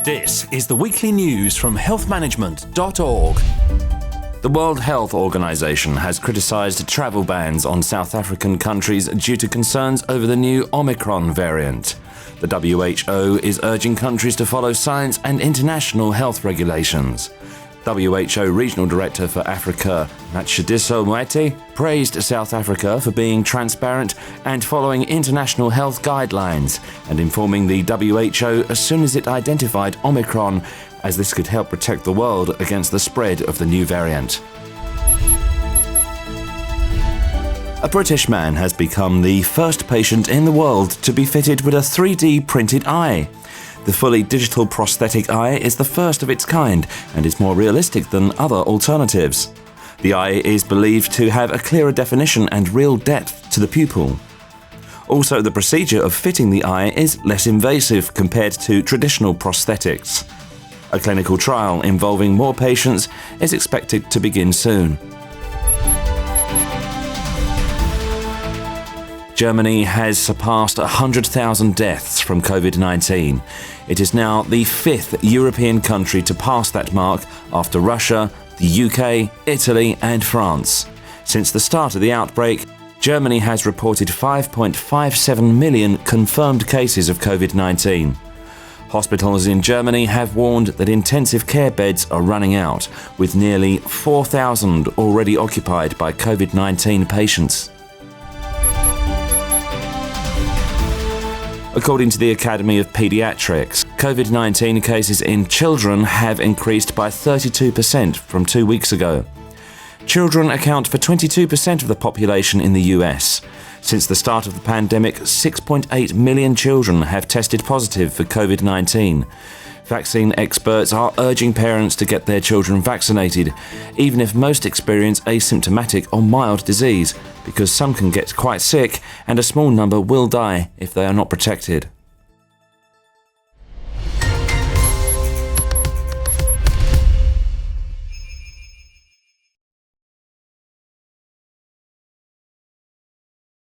This is the weekly news from HealthManagement.org. The World Health Organization has criticised travel bans on South African countries due to concerns over the new Omicron variant. The WHO is urging countries to follow science and international health regulations. WHO Regional Director for Africa Matshidiso Moeti praised South Africa for being transparent and following international health guidelines and informing the WHO as soon as it identified Omicron, as this could help protect the world against the spread of the new variant. A British man has become the first patient in the world to be fitted with a 3D printed eye. The fully digital prosthetic eye is the first of its kind and is more realistic than other alternatives. The eye is believed to have a clearer definition and real depth to the pupil. Also, the procedure of fitting the eye is less invasive compared to traditional prosthetics. A clinical trial involving more patients is expected to begin soon. Germany has surpassed 100,000 deaths from COVID-19. It is now the fifth European country to pass that mark after Russia, the UK, Italy and France. Since the start of the outbreak, Germany has reported 5.57 million confirmed cases of COVID-19. Hospitals in Germany have warned that intensive care beds are running out, with nearly 4,000 already occupied by COVID-19 patients. According to the Academy of Pediatrics, COVID-19 cases in children have increased by 32% from 2 weeks ago. Children account for 22% of the population in the US. Since the start of the pandemic, 6.8 million children have tested positive for COVID-19. Vaccine experts are urging parents to get their children vaccinated, even if most experience asymptomatic or mild disease, because some can get quite sick and a small number will die if they are not protected.